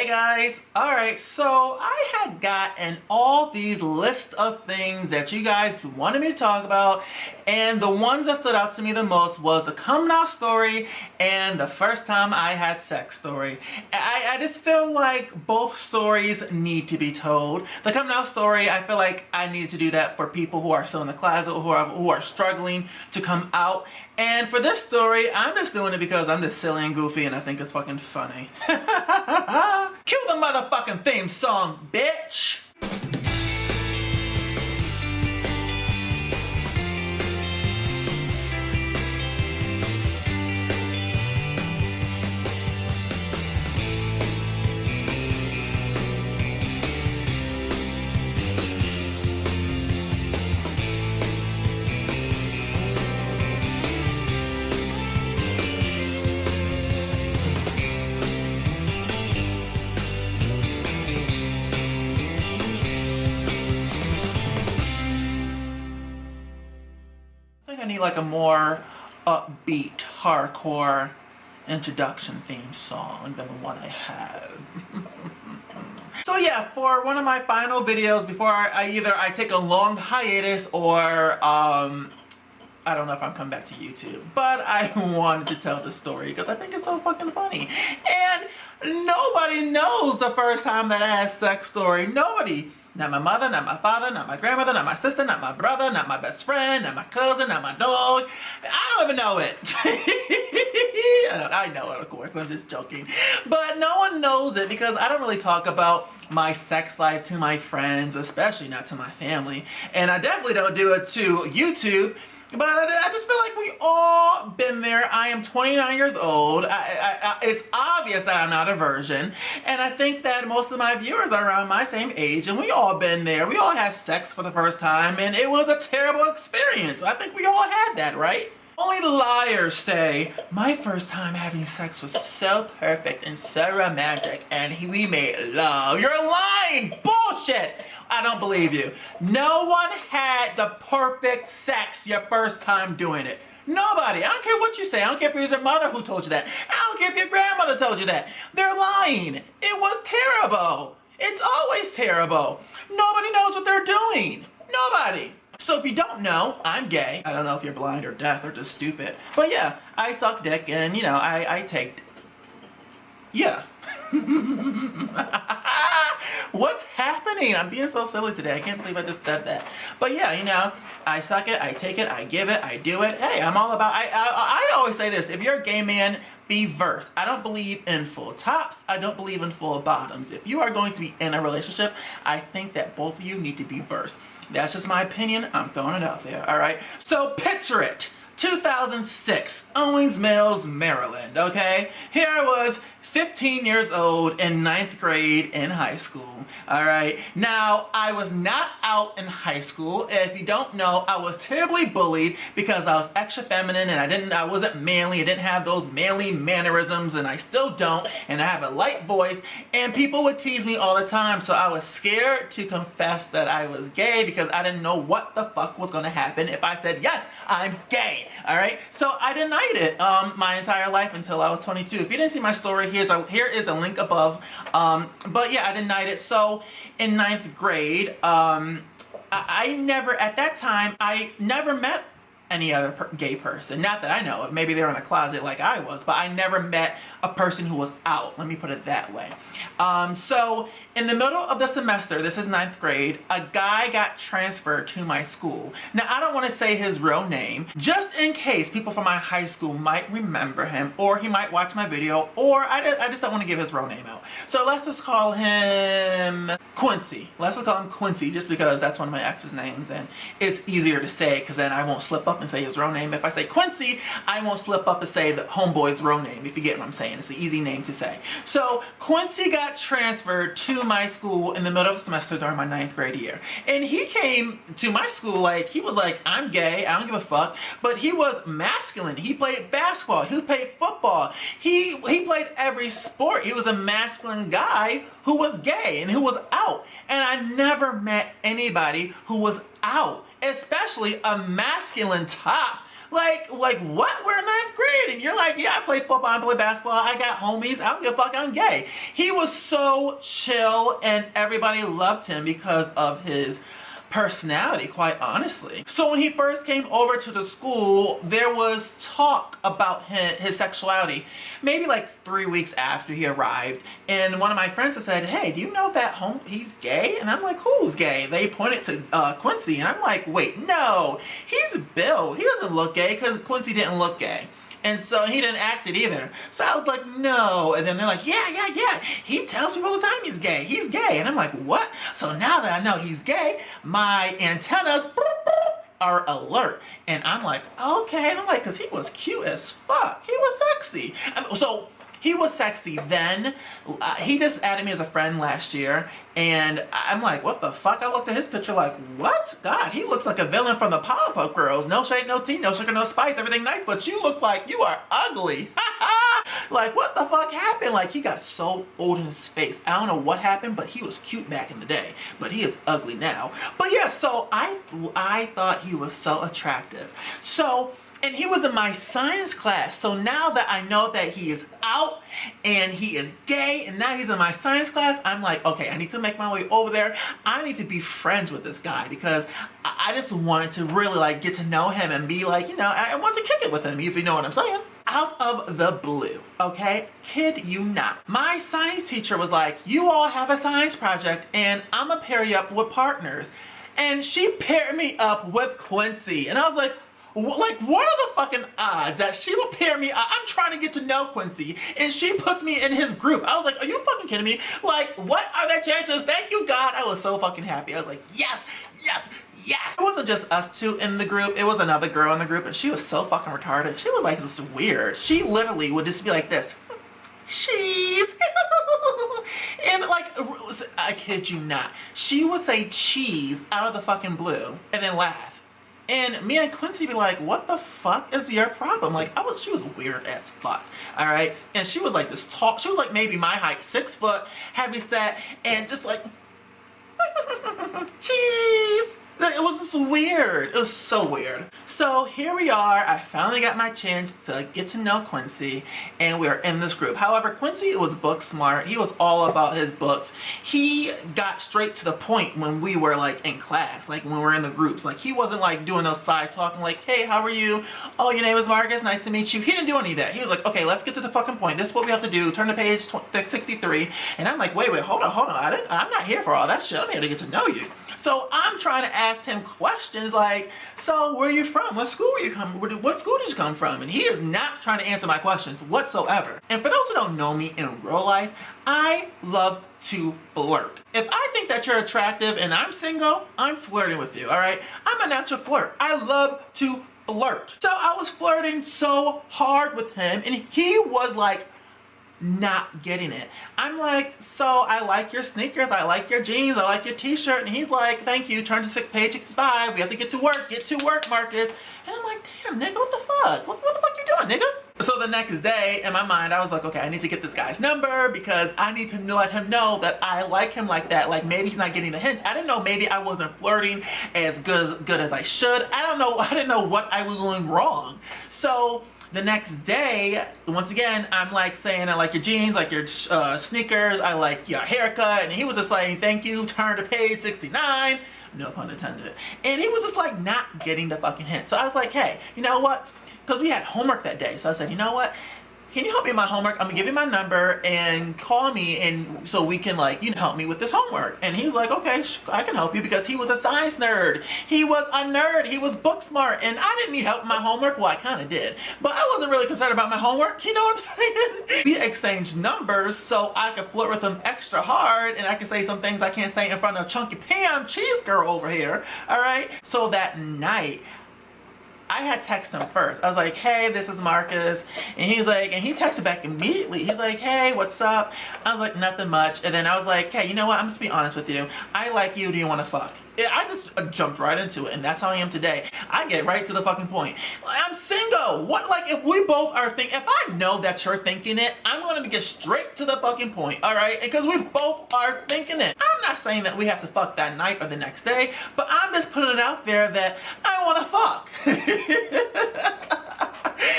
Hey guys, alright, so I had gotten all these lists of things that you guys wanted me to talk about, and the ones that stood out to me the most was the coming out story and the first time I had sex story. I just feel like both stories need to be told. The coming out story, I feel like I needed to do that for people who are still in the closet, who are struggling to come out. And for this story, I'm just doing it because I'm just silly and goofy and I think it's fucking funny. Cue the motherfucking theme song, bitch! I need like a more upbeat, hardcore introduction theme song than the one I have. So yeah, for one of my final videos before I take a long hiatus or I don't know if I'm coming back to YouTube, but I wanted to tell the story because I think it's so fucking funny. And nobody knows the first time that I had sex story. Nobody. Not my mother, not my father, not my grandmother, not my sister, not my brother, not my best friend, not my cousin, not my dog. I don't even know it. I know it, of course. I'm just joking. But no one knows it because I don't really talk about my sex life to my friends, especially not to my family. And I definitely don't do it to YouTube. But I just feel like we all been there. I am 29 years old. It's obvious that I'm not a virgin. And I think that most of my viewers are around my same age. And we all been there. We all had sex for the first time. And it was a terrible experience. I think we all had that, right? Only liars say, my first time having sex was so perfect and so romantic. And we made love. You're lying! Bullshit! I don't believe you. No one had the perfect sex your first time doing it. Nobody. I don't care what you say. I don't care if it was your mother who told you that. I don't care if your grandmother told you that. They're lying. It was terrible. It's always terrible. Nobody knows what they're doing. Nobody. So if you don't know, I'm gay. I don't know if you're blind or deaf or just stupid. But yeah, I suck dick and, you know, I take... Yeah. What's happening? I'm being so silly today. I can't believe I just said that. But yeah, you know, I suck it, I take it, I give it, I do it. Hey, I'm all about... I always say this. If you're a gay man, be versed. I don't believe in full tops. I don't believe in full bottoms. If you are going to be in a relationship, I think that both of you need to be versed. That's just my opinion. I'm throwing it out there, all right? So picture it. 2006, Owings Mills, Maryland, okay? Here I was, 15 years old in 9th grade in high school, all right? Now, I was not out in high school. If you don't know, I was terribly bullied because I was extra feminine and I wasn't manly. I didn't have those manly mannerisms and I still don't. And I have a light voice and people would tease me all the time. So I was scared to confess that I was gay because I didn't know what the fuck was gonna happen if I said, yes, I'm gay, all right? So I denied it my entire life until I was 22. If you didn't see my story, here is a link above. But yeah, I denied it. So in 9th grade, I never, at that time, I never met any other gay person. Not that I know of. Maybe they were in a closet like I was, but I never met a person who was out. Let me put it that way. So in the middle of the semester, this is 9th grade, a guy got transferred to my school. Now, I don't want to say his real name, just in case people from my high school might remember him, or he might watch my video, or I just don't want to give his real name out. So let's just call him Quincy. Let's just call him Quincy, just because that's one of my ex's names, and it's easier to say, because then I won't slip up and say his real name. If I say Quincy, I won't slip up and say the homeboy's real name, if you get what I'm saying. It's an easy name to say. So Quincy got transferred to my school in the middle of the semester during my 9th grade year. And he came to my school like, he was like, I'm gay, I don't give a fuck. But he was masculine. He played basketball, he played football. He played every sport. He was a masculine guy who was gay and who was out. And I never met anybody who was out, especially a masculine top Like what? We're in ninth grade and you're like, yeah, I play football, I play basketball, I got homies, I don't give a fuck, I'm gay. He was so chill and everybody loved him because of his personality, quite honestly. So when he first came over to the school, there was talk about his sexuality, maybe like 3 weeks after he arrived. And one of my friends had said, hey, do you know that he's gay? And I'm like, who's gay? They pointed to Quincy, and I'm like, wait, no, he's Bill. He doesn't look gay because Quincy didn't look gay. And so he didn't act it either. So I was like, no. And then they're like, yeah. He tells people all the time he's gay. He's gay. And I'm like, what? So now that I know he's gay, my antennas are alert. And I'm like, okay. And I'm like, because he was cute as fuck. He was sexy. So he was sexy then. He just added me as a friend last year. And I'm like, what the fuck? I looked at his picture like, what? God, he looks like a villain from the Powerpuff Girls. No shade, no tea, no sugar, no spice, everything nice. But you look like you are ugly. Like, what the fuck happened? Like, he got so old in his face. I don't know what happened, but he was cute back in the day. But he is ugly now. But yeah, so I thought he was so attractive. So... and he was in my science class. So now that I know that he is out and he is gay and now he's in my science class, I'm like, okay, I need to make my way over there. I need to be friends with this guy because I just wanted to really like get to know him and be like, you know, I want to kick it with him, if you know what I'm saying. Out of the blue, okay? Kid you not. My science teacher was like, you all have a science project and I'm gonna pair you up with partners. And she paired me up with Quincy. And I was like, what are the fucking odds that she will pair me? I'm trying to get to know Quincy and she puts me in his group. I was like, are you fucking kidding me? Like, what are the chances? Thank you, God. I was so fucking happy. I was like, yes. It wasn't just us two in the group. It was another girl in the group and she was so fucking retarded. She was like this weird. She literally would just be like this. Cheese. And like, I kid you not. She would say cheese out of the fucking blue and then laugh. And me and Quincy be like, what the fuck is your problem? Like, she was weird as fuck, all right? And she was like this tall, she was like maybe my height, 6 foot, heavy set, and just like, cheese. It was just weird. It was so weird. So here we are. I finally got my chance to get to know Quincy and we're in this group. However, Quincy was book smart. He was all about his books. He got straight to the point when we were like in class, like when we were in the groups. Like he wasn't like doing no side talking like, hey, how are you? Oh, your name is Marcus. Nice to meet you. He didn't do any of that. He was like, okay, let's get to the fucking point. This is what we have to do. Turn to page 63. And I'm like, wait, hold on. I'm not here for all that shit. I'm here to get to know you. So I'm trying to ask him questions like, so where are you from? What school did you come from? And he is not trying to answer my questions whatsoever. And for those who don't know me in real life, I love to flirt. If I think that you're attractive and I'm single, I'm flirting with you, all right? I'm a natural flirt. I love to flirt. So I was flirting so hard with him and he was like, not getting it. I'm like, so I like your sneakers, I like your jeans, I like your t-shirt, and he's like, thank you, turn to page 65, we have to get to work, Marcus. And I'm like, damn, nigga, what the fuck? What the fuck you doing, nigga? So the next day, in my mind, I was like, okay, I need to get this guy's number because I need to let him know that I like him like that. Like, maybe he's not getting the hints. I didn't know maybe I wasn't flirting as good as I should. I don't know. I didn't know what I was doing wrong. So the next day, once again, I'm like saying, I like your jeans, like your sneakers, I like your haircut. And he was just saying, thank you, turn to page 69. No pun intended. And he was just like not getting the fucking hint. So I was like, hey, you know what? Because we had homework that day. So I said, you know what? Can you help me with my homework? I'm gonna give you my number and call me and so we can like, you know, help me with this homework. And he was like, okay, I can help you because he was a science nerd. He was a nerd. He was book smart. And I didn't need help with my homework. Well, I kind of did. But I wasn't really concerned about my homework. You know what I'm saying? We exchanged numbers so I could flirt with him extra hard and I could say some things I can't say in front of Chunky Pam, cheese girl over here. All right? So that night, I had texted him first. I was like, hey, this is Marcus. And he's like, and he texted back immediately. He's like, hey, what's up? I was like, nothing much. And then I was like, hey, you know what? I'm just be honest with you. I like you. Do you want to fuck? I just jumped right into it, and that's how I am today. I get right to the fucking point. I'm single. What, like, if we both are thinking, if I know that you're thinking it, I'm going to get straight to the fucking point, all right? Because we both are thinking it. I'm not saying that we have to fuck that night or the next day, but I'm just putting it out there that I want to fuck.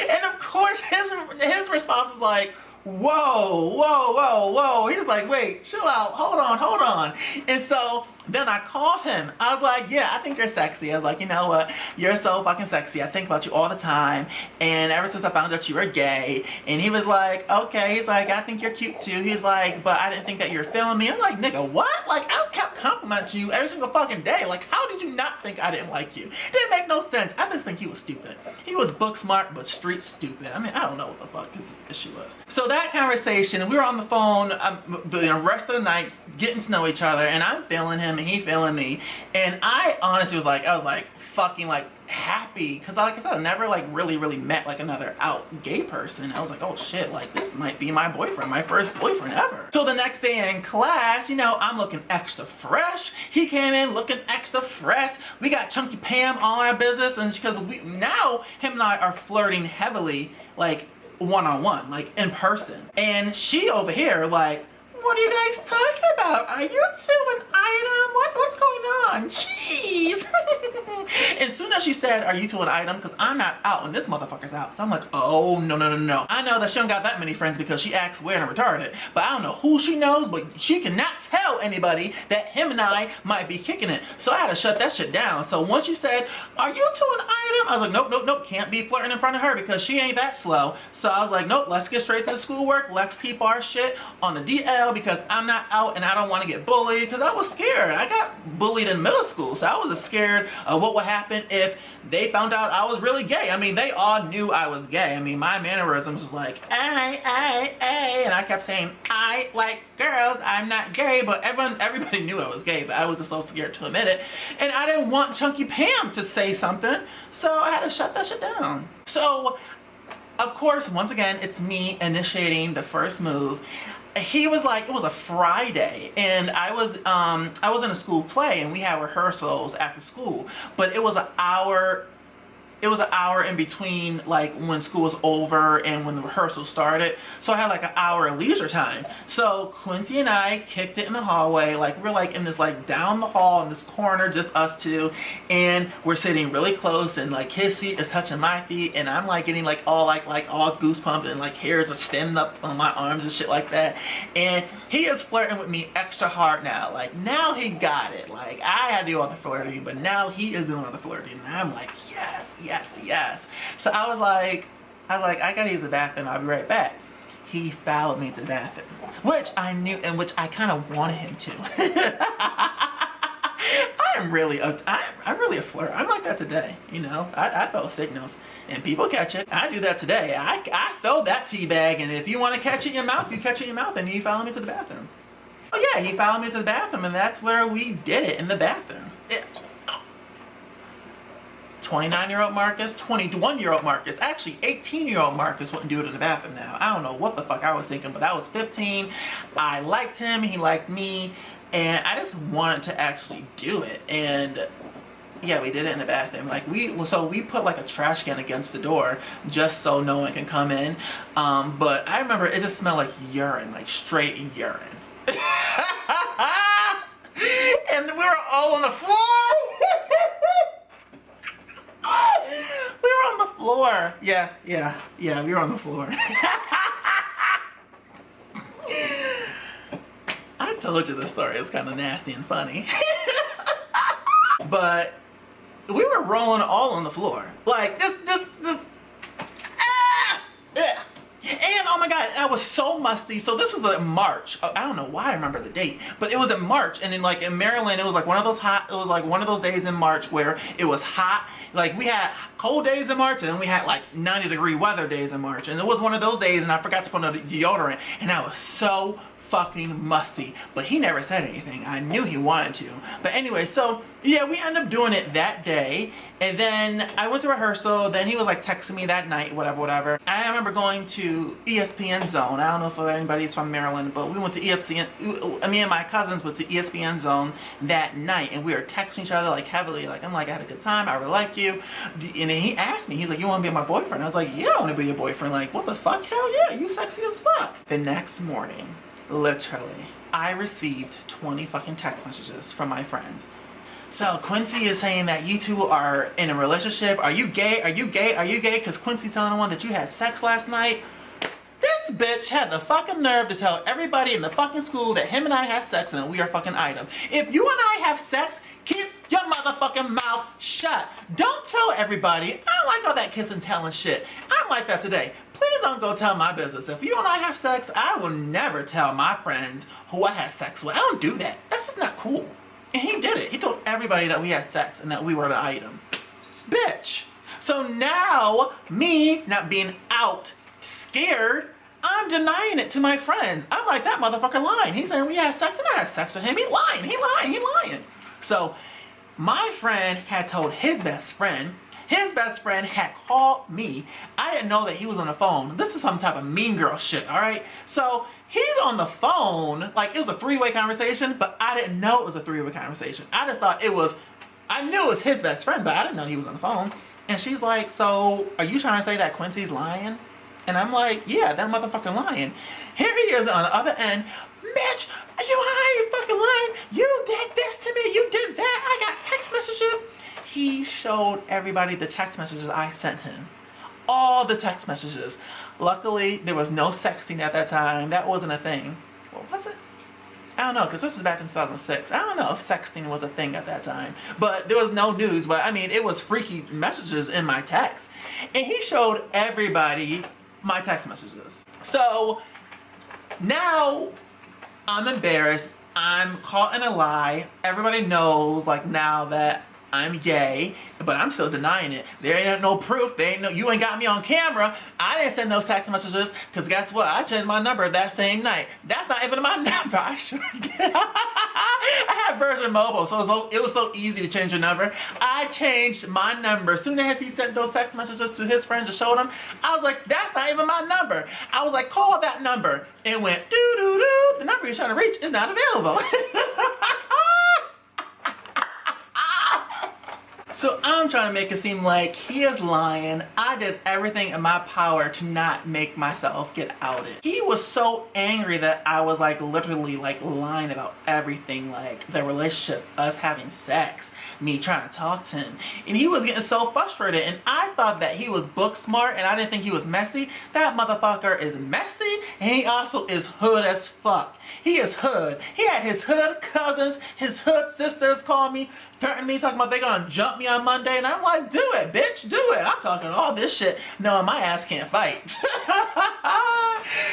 And of course, his response is like, whoa, whoa, whoa, whoa. He's like, wait, chill out, hold on, hold on. And so then I called him. I was like, yeah, I think you're sexy. I was like, you know what? You're so fucking sexy. I think about you all the time. And ever since I found out you were gay. And he was like, okay. He's like, I think you're cute too. He's like, but I didn't think that you were feeling me. I'm like, nigga, what? Like, I kept complimenting you every single fucking day. Like, how did you not think I didn't like you? It didn't make no sense. I just think he was stupid. He was book smart, but street stupid. I mean, I don't know what the fuck his issue was. So that conversation, we were on the phone the rest of the night, getting to know each other, and I'm feeling him and he feeling me. And I honestly was like, fucking like happy, because like I said, I never like really met like another out gay person. I was like, oh shit, like this might be my boyfriend, my first boyfriend ever. So the next day in class, you know, I'm looking extra fresh. He came in looking extra fresh. We got Chunky Pam on our business, and because now him and I are flirting heavily, like one-on-one, like in person. And she over here like, what are you guys talking about? Are you two an item? What's going on? Jeez. As soon as she said, are you two an item? Because I'm not out and this motherfucker's out. So I'm like, oh, no. I know that she don't got that many friends because she acts weird and retarded. But I don't know who she knows, but she cannot tell anybody that him and I might be kicking it. So I had to shut that shit down. So once she said, are you two an item? I was like, nope. Can't be flirting in front of her because she ain't that slow. So I was like, nope, let's get straight to the schoolwork. Let's keep our shit on the DL because I'm not out and I don't want to get bullied, because I was scared. I got bullied in middle school, so I was scared of what would happen if they found out I was really gay. I mean, they all knew I was gay. I mean, my mannerisms was like, ay, and I kept saying, I like girls, I'm not gay, but everybody knew I was gay, but I was just so scared to admit it. And I didn't want Chunky Pam to say something, so I had to shut that shit down. So, of course, once again, it's me initiating the first move. He was like, it was a Friday, and I was in a school play, and we had rehearsals after school, but it was an hour in between, like when school was over and when the rehearsal started. So I had like an hour of leisure time. So Quincy and I kicked it in the hallway. Like we're like in this like down the hall in this corner, just us two, and we're sitting really close, and like his feet is touching my feet, and I'm like getting like all goosebumps, and like hairs are standing up on my arms and shit like that. And he is flirting with me extra hard now. Like now he got it. Like I had to do all the flirting, but now he is doing all the flirting, and I'm like, yes. So I was like, I gotta use the bathroom, I'll be right back. He followed me to the bathroom, which I knew and which I kind of wanted him to. I'm really a flirt. I'm like that today, you know. I throw signals and people catch it. I do that today. I throw that tea bag, and if you want to catch it in your mouth, you catch it in your mouth, and you follow me to the bathroom. Oh yeah, he followed me to the bathroom, and that's where we did it, in the bathroom. 29-year-old Marcus, 21-year-old Marcus, actually 18-year-old Marcus wouldn't do it in the bathroom now. I don't know what the fuck I was thinking, but I was 15. I liked him, he liked me, and I just wanted to actually do it. And yeah, we did it in the bathroom. Like we put like a trash can against the door just so no one can come in. But I remember it just smelled like urine, like straight urine. And we were all on the floor. We were on the floor. Yeah, we were on the floor. I told you this story. It's kind of nasty and funny. But we were rolling all on the floor. Like, this. And oh my god, I was so musty. So this was in March. I don't know why I remember the date, but it was in March, and in like in Maryland, it was like one of those days in March where it was hot. Like we had cold days in March, and then we had like 90-degree weather days in March, and it was one of those days, and I forgot to put on deodorant, and I was so fucking musty. But he never said anything. I knew he wanted to. But anyway, so yeah, we ended up doing it that day, and then I went to rehearsal. Then he was like texting me that night, whatever. I remember going to ESPN Zone. I don't know if anybody's from Maryland, but we went to ESPN. Me and my cousins went to ESPN Zone that night, and we were texting each other like heavily. Like I'm like, I had a good time. I really like you. And then he asked me, he's like, you want to be my boyfriend? I was like, yeah, I want to be your boyfriend. Like, what the fuck? Hell yeah, you sexy as fuck. The next morning, Literally, I received 20 fucking text messages from my friends. So Quincy is saying that you two are in a relationship. Are you gay? Are you gay? Are you gay? Because Quincy's telling the one that you had sex last night. This bitch had the fucking nerve to tell everybody in the fucking school that him and I have sex and that we are fucking item. If you and I have sex, keep your motherfucking mouth shut. Don't tell everybody. I don't like all that kiss and telling shit. I'm like that today. Please don't go tell my business. If you and I have sex, I will never tell my friends who I had sex with. I don't do that. That's just not cool. And he did it. He told everybody that we had sex and that we were the item. Bitch. So now, me not being out, scared, I'm denying it to my friends. I'm like, that motherfucker lying. He's saying we had sex and I had sex with him. He lying. He lying. He lying. So my friend had told his best friend. His best friend had called me. I didn't know that he was on the phone. This is some type of mean girl shit, all right? So he's on the phone, like it was a three-way conversation, but I didn't know it was a three-way conversation. I just thought it was, I knew it was his best friend, but I didn't know he was on the phone. And she's like, so are you trying to say that Quincy's lying? And I'm like, yeah, that motherfucking lying. Here he is on the other end. Bitch, you and I ain't fucking lying. You did this to me. You did that. I got text messages. He showed everybody the text messages I sent him. All the text messages. Luckily, there was no sexting at that time. That wasn't a thing. What was it? I don't know, because this is back in 2006. I don't know if sexting was a thing at that time. But there was no news. But, I mean, it was freaky messages in my text. And he showed everybody my text messages. So, now I'm embarrassed. I'm caught in a lie. Everybody knows, like, now that I'm gay, but I'm still denying it. There ain't no proof. There ain't no, you ain't got me on camera. I didn't send those text messages, because guess what? I changed my number that same night. That's not even my number. I sure did. I had Virgin Mobile, so it was so easy to change your number. I changed my number. As soon as he sent those text messages to his friends to show them, I was like, that's not even my number. I was like, call that number. It went, doo-doo-doo. The number you're trying to reach is not available. So I'm trying to make it seem like he is lying. I did everything in my power to not make myself get outed. He was so angry that I was like literally like lying about everything, like the relationship, us having sex, me trying to talk to him. And he was getting so frustrated, and I thought that he was book smart and I didn't think he was messy. That motherfucker is messy, and he also is hood as fuck. He is hood. He had his hood cousins, his hood sisters call me, threatening me, talking about they gonna jump me on Monday, and I'm like, do it, bitch, do it. I'm talking all this shit knowing my ass can't fight.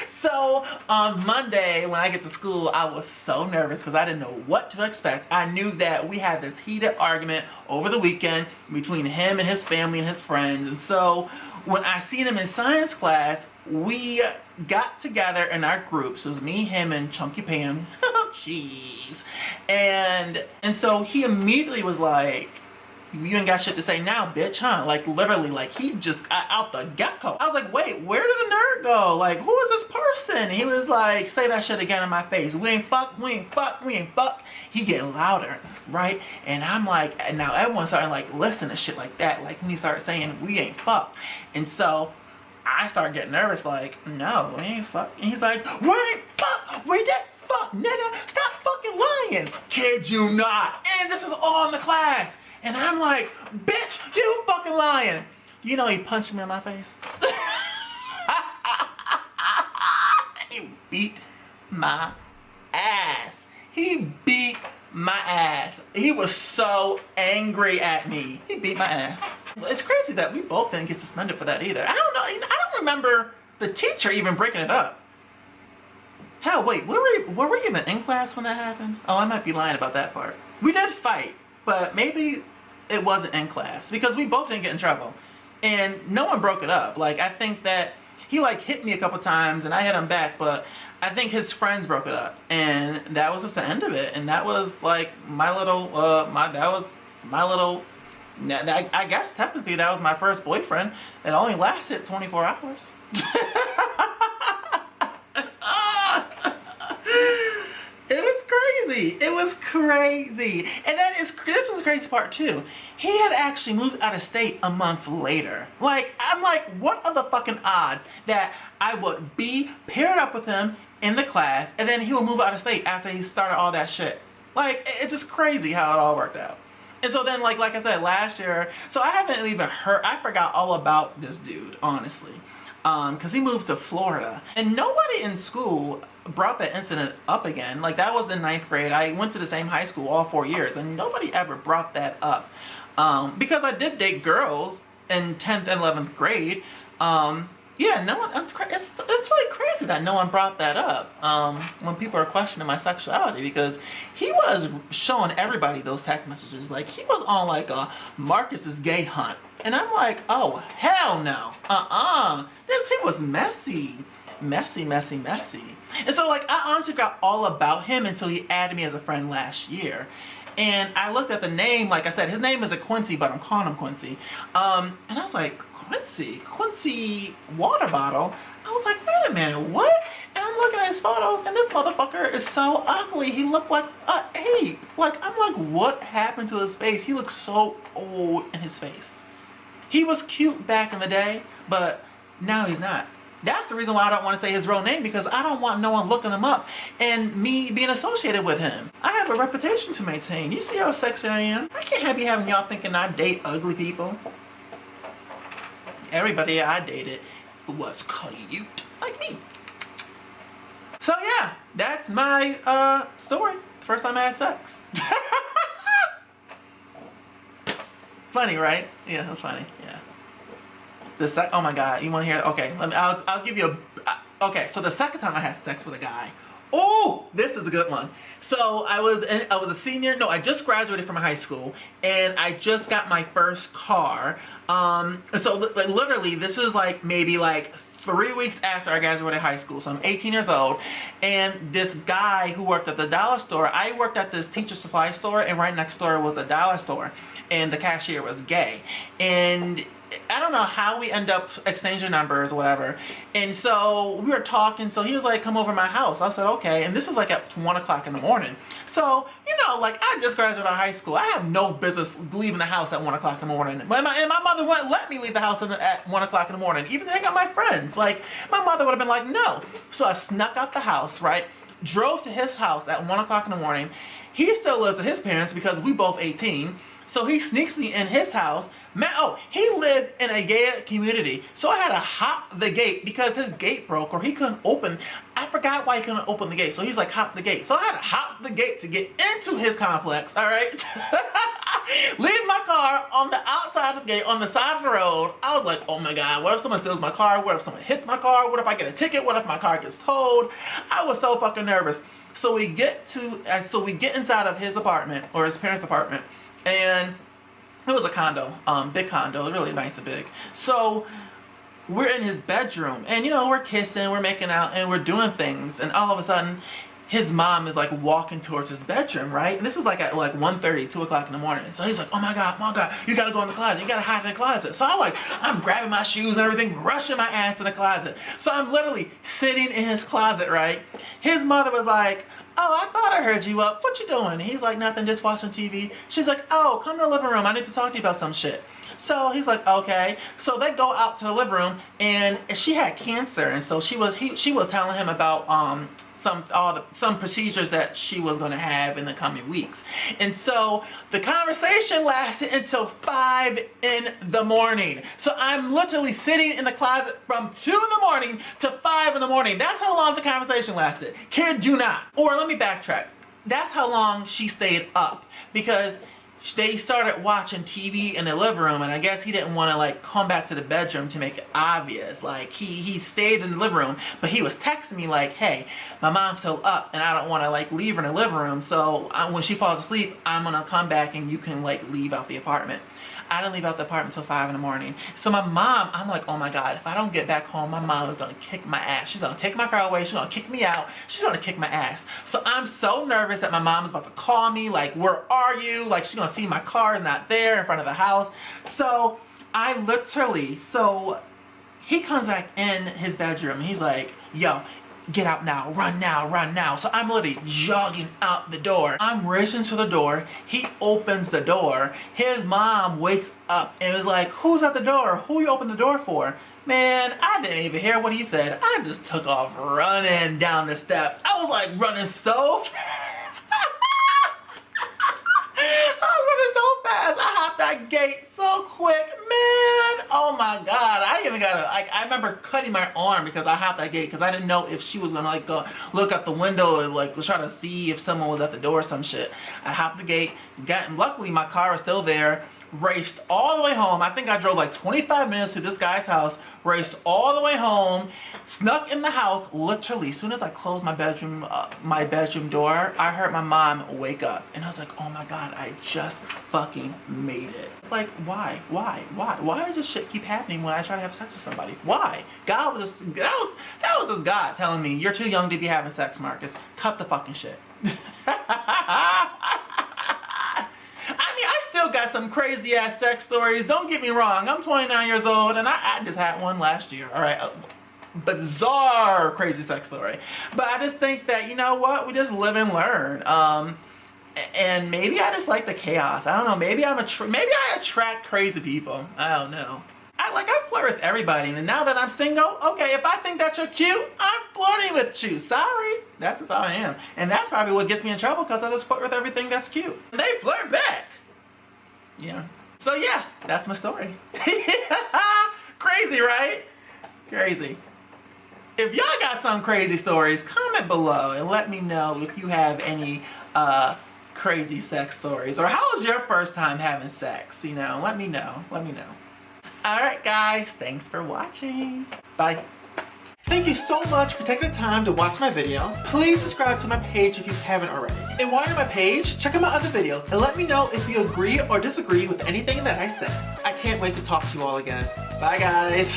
So on Monday, when I get to school, I was so nervous because I didn't know what to expect. I knew that we had this heated argument over the weekend between him and his family and his friends, and so when I seen him in science class, we got together in our groups. It was me, him, and Chunky Pam. Jeez. And so he immediately was like, you ain't got shit to say now, bitch, huh? Like, literally, like, he just got out the get-go. I was like, wait, where did the nerd go? Like, who is this person? He was like, say that shit again in my face. We ain't fuck, we ain't fuck, we ain't fuck. He getting louder, right? And I'm like, and now everyone's starting, like, listen to shit like that. Like, when he started saying, we ain't fuck. And so I started getting nervous, like, no, we ain't fuck. And he's like, we ain't fuck, we did fuck, nigga. Stop fucking lying. Kid you not. And this is all in the class. And I'm like, bitch, you fucking lying. You know he punched me in my face? He beat my ass. He beat my ass. He was so angry at me. He beat my ass. It's crazy that we both didn't get suspended for that either. I don't know. I don't remember the teacher even breaking it up. Hell, wait, were we even in class when that happened? Oh, I might be lying about that part. We did fight, but maybe it wasn't in class because we both didn't get in trouble. And no one broke it up. Like, I think that he like hit me a couple times and I hit him back, but I think his friends broke it up. And that was just the end of it. And that was like my little, I guess technically that was my first boyfriend. It only lasted 24 hours. It was crazy. It was crazy. And then this is the crazy part too. He had actually moved out of state a month later. Like, I'm like, what are the fucking odds that I would be paired up with him in the class, and then he would move out of state after he started all that shit. Like, it's just crazy how it all worked out. And so then, like I said, last year, so I haven't even heard, I forgot all about this dude, honestly. Because he moved to Florida. And nobody in school brought that incident up again. Like, that was in 9th grade. I went to the same high school all 4 years, and nobody ever brought that up. Because I did date girls in 10th and 11th grade. Yeah, no one, it's really crazy that no one brought that up when people are questioning my sexuality, because he was showing everybody those text messages. Like, he was on like a Marcus's gay hunt. And I'm like, oh, hell no. He was messy. Messy. And so, like, I honestly forgot all about him until he added me as a friend last year. And I looked at the name, like I said, his name is a Quincy, but I'm calling him Quincy. And I was like, Quincy water bottle? I was like, wait a minute, what? And I'm looking at his photos, and this motherfucker is so ugly. He looked like an ape. Like, I'm like, what happened to his face? He looks so old in his face. He was cute back in the day, but now he's not. That's the reason why I don't want to say his real name, because I don't want no one looking him up and me being associated with him. I have a reputation to maintain. You see how sexy I am? I can't be having y'all thinking I date ugly people. Everybody I dated was cute like me. So yeah, that's my story. First time I had sex. Funny, right? Yeah, it was funny. Yeah. Oh my god, you want to hear? Okay, I'll give you a. Okay, so the second time I had sex with a guy. Oh, this is a good one. So I was a senior. No, I just graduated from high school, and I just got my first car. So like, literally, this is like maybe like 3 weeks after I graduated high school. So I'm 18 years old, and this guy who worked at the dollar store. I worked at this teacher supply store, and right next door was the dollar store, and the cashier was gay, and I don't know how we end up exchanging numbers or whatever. And so we were talking, so he was like, come over to my house. I said, okay. And this is like at 1 o'clock in the morning. So, you know, like, I just graduated high school. I have no business leaving the house at 1 o'clock in the morning. And my mother wouldn't let me leave the house at 1 o'clock in the morning, even to hang out with my friends. Like, my mother would have been like, no. So I snuck out the house, right? Drove to his house at 1 o'clock in the morning. He still lives with his parents because we both 18. So he sneaks me in his house. Man, oh, he lived in a gated community, so I had to hop the gate because his gate broke, or he couldn't open. I forgot why he couldn't open the gate, so he's like, hop the gate. So I had to hop the gate to get into his complex, all right? Leave my car on the outside of the gate, on the side of the road. I was like, oh my god, what if someone steals my car? What if someone hits my car? What if I get a ticket? What if my car gets towed? I was so fucking nervous. So we get inside of his apartment, or his parents' apartment, and it was a condo, big condo, really nice and big. So we're in his bedroom, and you know, we're kissing, we're making out, and we're doing things, and all of a sudden his mom is like walking towards his bedroom, right? And this is like at like 1:30, 2 o'clock in the morning. So he's like, oh my god, you gotta go in the closet, you gotta hide in the closet. So I'm grabbing my shoes and everything, rushing my ass in the closet. So I'm literally sitting in his closet, right? His mother was like, oh, I thought I heard you up. What you doing? And he's like, nothing, just watching TV. She's like, oh, come to the living room. I need to talk to you about some shit. So he's like, okay. So they go out to the living room, and she had cancer, and so she was telling him about some procedures that she was going to have in the coming weeks. And so the conversation lasted until 5 in the morning. So I'm literally sitting in the closet from 2 in the morning to 5 in the morning. That's how long the conversation lasted. Kid you not. Or let me backtrack. That's how long she stayed up, because they started watching TV in the living room, and I guess he didn't want to like come back to the bedroom to make it obvious. Like he stayed in the living room, but he was texting me like, hey, my mom's still up and I don't want to like leave her in the living room, so when she falls asleep, I'm gonna come back and you can like leave out the apartment. I didn't leave out the apartment until 5 in the morning. So my mom, I'm like, oh my god, if I don't get back home, my mom is gonna kick my ass. She's gonna take my car away, she's gonna kick me out, she's gonna kick my ass. So I'm so nervous that my mom is about to call me, like, where are you? Like, she's gonna see my car is not there in front of the house. So so he comes back in his bedroom, and he's like, yo, get out now, run now, run now. So I'm literally jogging out the door. I'm racing to the door. He opens the door. His mom wakes up and was like, who's at the door? Who you open the door for? Man, I didn't even hear what he said. I just took off running down the steps. I was like running so fast. I was running so fast. I hopped that gate so quick, man. Oh my God. I even got I remember cutting my arm because I hopped that gate because I didn't know if she was gonna like go look out the window and like try to see if someone was at the door or some shit. I hopped the gate, luckily my car was still there, raced all the way home. I think I drove like 25 minutes to this guy's house, raced all the way home, snuck in the house. Literally, as soon as I closed my bedroom door, I heard my mom wake up. And I was like, oh my God, I just fucking made it. It's like, why? Why does this shit keep happening when I try to have sex with somebody? Why? God was just, that was just God telling me, you're too young to be having sex, Marcus. Cut the fucking shit. I still got some crazy ass sex stories. Don't get me wrong. I'm 29 years old and I just had one last year. All right. Bizarre crazy sex story. But I just think that, you know what? We just live and learn. And maybe I just like the chaos. I don't know. Maybe maybe I attract crazy people. I don't know. I flirt with everybody, and now that I'm single, okay, if I think that you're cute, I'm flirting with you. Sorry, that's just how I am, and that's probably what gets me in trouble because I just flirt with everything that's cute. And they flirt back. Yeah. So yeah, that's my story. Crazy, right? Crazy. If y'all got some crazy stories, comment below and let me know if you have any crazy sex stories, or how was your first time having sex? You know, let me know. Let me know. Alright guys, thanks for watching. Bye. Thank you so much for taking the time to watch my video. Please subscribe to my page if you haven't already. And while you're on my page, check out my other videos and let me know if you agree or disagree with anything that I said. I can't wait to talk to you all again. Bye guys.